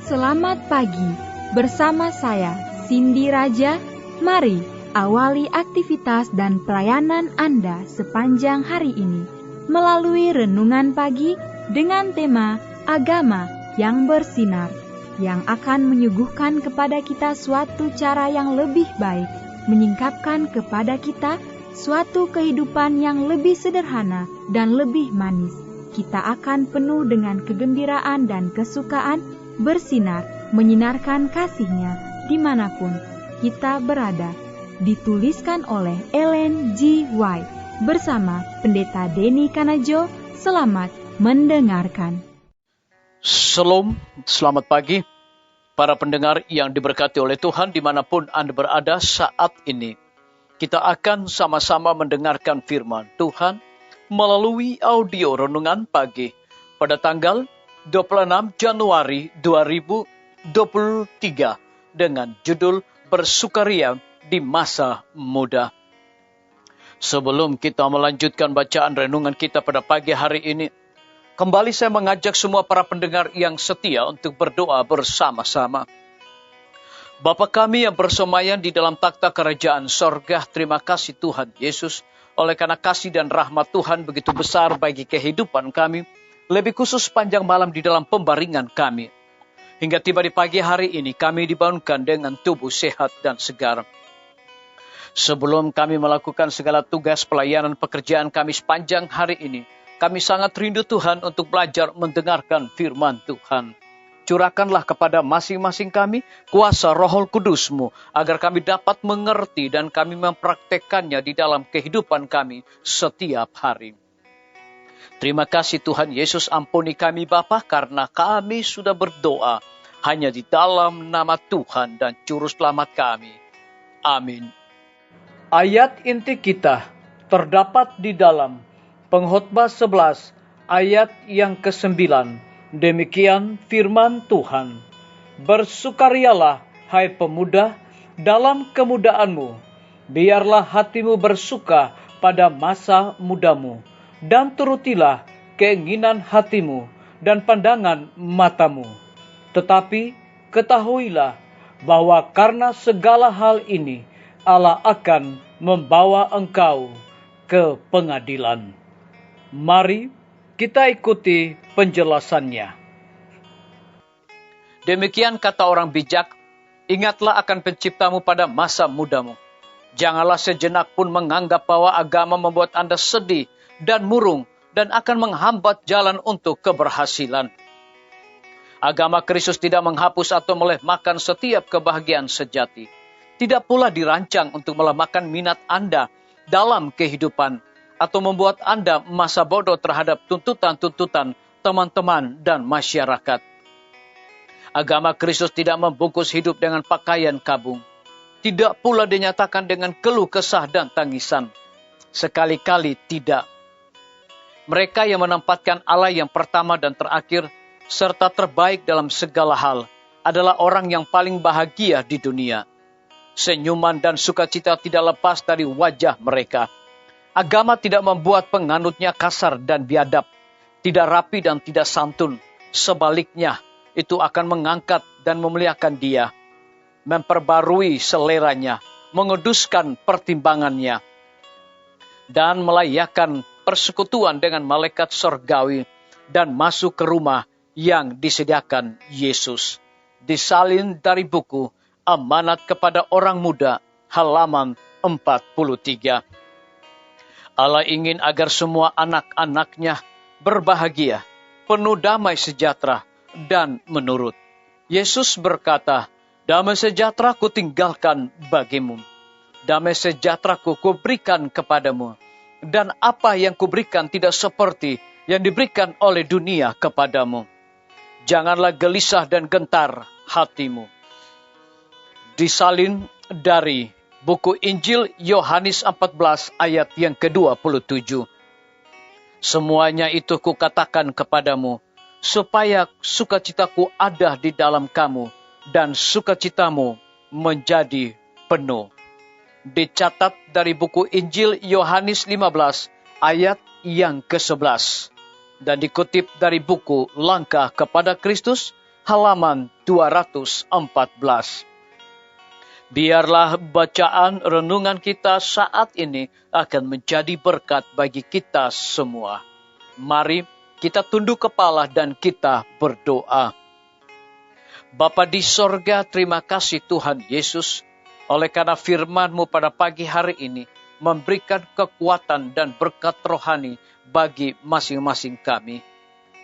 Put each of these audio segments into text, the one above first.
selamat pagi. Bersama saya, Cindy Raja. Mari awali aktivitas dan pelayanan Anda sepanjang hari ini melalui renungan pagi dengan tema Agama yang Bersinar, yang akan menyuguhkan kepada kita suatu cara yang lebih baik, menyingkapkan kepada kita suatu kehidupan yang lebih sederhana dan lebih manis. Kita akan penuh dengan kegembiraan dan kesukaan, bersinar, menyinarkan kasih-Nya dimanapun kita berada. Dituliskan oleh Ellen G. White bersama Pendeta Denny Kanajo. Selamat mendengarkan. Shalom, selamat pagi para pendengar yang diberkati oleh Tuhan dimanapun Anda berada saat ini. Kita akan sama-sama mendengarkan firman Tuhan melalui audio renungan pagi pada tanggal 26 Januari 2023 dengan judul Bersukaria di Masa Muda. Sebelum kita melanjutkan bacaan renungan kita pada pagi hari ini, kembali saya mengajak semua para pendengar yang setia untuk berdoa bersama-sama. Bapa kami yang bersemayam di dalam takhta kerajaan sorga, terima kasih Tuhan Yesus, oleh karena kasih dan rahmat Tuhan begitu besar bagi kehidupan kami, lebih khusus panjang malam di dalam pembaringan kami. Hingga tiba di pagi hari ini kami dibangunkan dengan tubuh sehat dan segar. Sebelum kami melakukan segala tugas pelayanan pekerjaan kami sepanjang hari ini, kami sangat rindu Tuhan untuk belajar mendengarkan firman Tuhan. Curahkanlah kepada masing-masing kami kuasa Roh Kudus-Mu, agar kami dapat mengerti dan kami mempraktekannya di dalam kehidupan kami setiap hari. Terima kasih Tuhan Yesus, ampuni kami Bapa, karena kami sudah berdoa hanya di dalam nama Tuhan dan Juru Selamat kami. Amin. Ayat inti kita terdapat di dalam Pengkhotbah 11 ayat yang ke-9. Demikian firman Tuhan. Bersukarialah hai pemuda dalam kemudaanmu. Biarlah hatimu bersuka pada masa mudamu. Dan turutilah keinginan hatimu dan pandangan matamu. Tetapi ketahuilah bahwa karena segala hal ini Allah akan membawa engkau ke pengadilan. Mari kita ikuti penjelasannya. Demikian kata orang bijak, ingatlah akan penciptamu pada masa mudamu. Janganlah sejenak pun menganggap bahwa agama membuat Anda sedih dan murung dan akan menghambat jalan untuk keberhasilan. Agama Kristus tidak menghapus atau melemahkan setiap kebahagiaan sejati. Tidak pula dirancang untuk melemahkan minat Anda dalam kehidupan atau membuat Anda masa bodoh terhadap tuntutan-tuntutan teman-teman dan masyarakat. Agama Kristus tidak membungkus hidup dengan pakaian kabung. Tidak pula dinyatakan dengan keluh kesah dan tangisan. Sekali-kali tidak. Mereka yang menempatkan Allah yang pertama dan terakhir, serta terbaik dalam segala hal, adalah orang yang paling bahagia di dunia. Senyuman dan sukacita tidak lepas dari wajah mereka. Agama tidak membuat penganutnya kasar dan biadab, tidak rapi dan tidak santun. Sebaliknya, itu akan mengangkat dan memuliakan dia, memperbarui seleranya, menguduskan pertimbangannya, dan melayakkan persekutuan dengan malaikat surgawi dan masuk ke rumah yang disediakan Yesus. Disalin dari buku Amanat kepada Orang Muda, halaman 43. Allah ingin agar semua anak-anaknya berbahagia, penuh damai sejahtera, dan menurut. Yesus berkata, damai sejahtera ku tinggalkan bagimu. Damai sejahtera ku berikan kepadamu. Dan apa yang kuberikan tidak seperti yang diberikan oleh dunia kepadamu. Janganlah gelisah dan gentar hatimu. Disalin dari buku Injil Yohanes 14 ayat yang ke-27. Semuanya itu kukatakan kepadamu, supaya sukacitaku ada di dalam kamu, dan sukacitamu menjadi penuh. Dicatat dari buku Injil Yohanes 15 ayat yang ke-11. Dan dikutip dari buku Langkah kepada Kristus, halaman 214. Biarlah bacaan renungan kita saat ini akan menjadi berkat bagi kita semua. Mari kita tunduk kepala dan kita berdoa. Bapa di sorga, terima kasih Tuhan Yesus, oleh karena firman-Mu pada pagi hari ini memberikan kekuatan dan berkat rohani bagi masing-masing kami.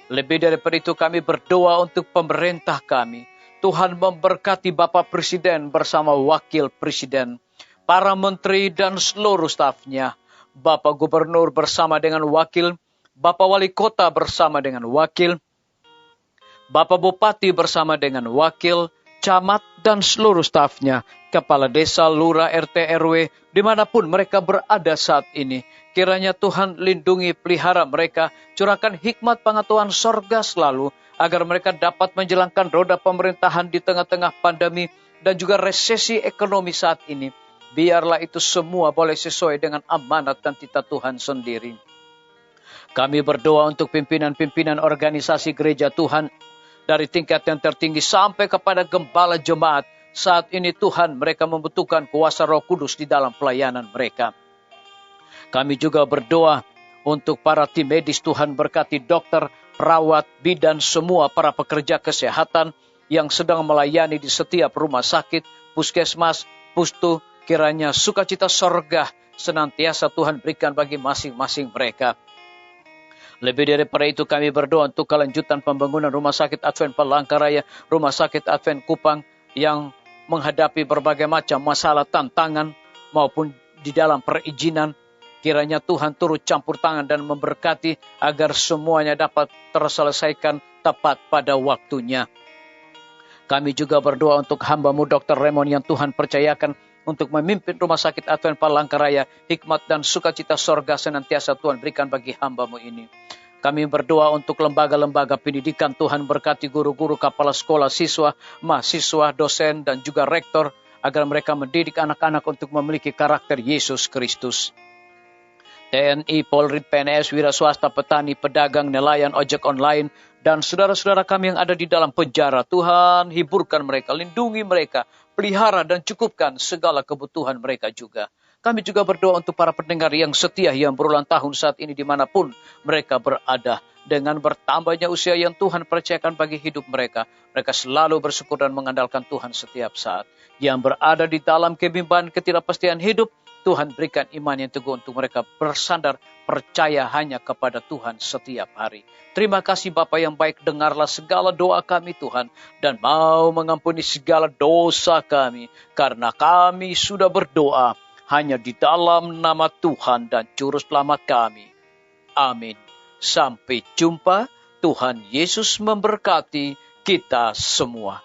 Lebih daripada itu kami berdoa untuk pemerintah kami. Tuhan memberkati Bapak Presiden bersama Wakil Presiden, para menteri dan seluruh stafnya, Bapak Gubernur bersama dengan wakil, Bapak Wali Kota bersama dengan wakil, Bapak Bupati bersama dengan wakil, camat dan seluruh stafnya, kepala desa, lurah, RT, RW, dimanapun mereka berada saat ini. Kiranya Tuhan lindungi, pelihara mereka, curahkan hikmat pengetahuan sorga selalu, agar mereka dapat menjalankan roda pemerintahan di tengah-tengah pandemi dan juga resesi ekonomi saat ini. Biarlah itu semua boleh sesuai dengan amanat dan titah Tuhan sendiri. Kami berdoa untuk pimpinan-pimpinan organisasi gereja Tuhan, dari tingkat yang tertinggi sampai kepada gembala jemaat. Saat ini Tuhan, mereka membutuhkan kuasa Roh Kudus di dalam pelayanan mereka. Kami juga berdoa untuk para tim medis. Tuhan berkati dokter, perawat, bidan, semua para pekerja kesehatan yang sedang melayani di setiap rumah sakit, puskesmas, pustu. Kiranya sukacita sorga senantiasa Tuhan berikan bagi masing-masing mereka. Lebih daripada itu kami berdoa untuk kelanjutan pembangunan Rumah Sakit Advent Palangkaraya, Rumah Sakit Advent Kupang yang menghadapi berbagai macam masalah, tantangan maupun di dalam perizinan. Kiranya Tuhan turut campur tangan dan memberkati agar semuanya dapat terselesaikan tepat pada waktunya. Kami juga berdoa untuk hamba-Mu Dr. Raymond yang Tuhan percayakan untuk memimpin Rumah Sakit Advent Palangkaraya. Hikmat dan sukacita sorga senantiasa Tuhan berikan bagi hamba-Mu ini. Kami berdoa untuk lembaga-lembaga pendidikan. Tuhan berkati guru-guru, kepala sekolah, siswa, mahasiswa, dosen, dan juga rektor, agar mereka mendidik anak-anak untuk memiliki karakter Yesus Kristus. TNI, Polri, PNS, wira swasta, petani, pedagang, nelayan, ojek online, dan saudara-saudara kami yang ada di dalam penjara. Tuhan, hiburkan mereka, lindungi mereka, pelihara dan cukupkan segala kebutuhan mereka juga. Kami juga berdoa untuk para pendengar yang setia yang berulang tahun saat ini dimanapun mereka berada. Dengan bertambahnya usia yang Tuhan percayakan bagi hidup mereka, mereka selalu bersyukur dan mengandalkan Tuhan setiap saat. Yang berada di dalam kebimbangan ketidakpastian hidup, Tuhan berikan iman yang teguh untuk mereka bersandar percaya hanya kepada Tuhan setiap hari. Terima kasih Bapa yang baik, dengarlah segala doa kami Tuhan, dan mau mengampuni segala dosa kami, karena kami sudah berdoa hanya di dalam nama Tuhan dan Juru Selamat kami. Amin. Sampai jumpa. Tuhan Yesus memberkati kita semua.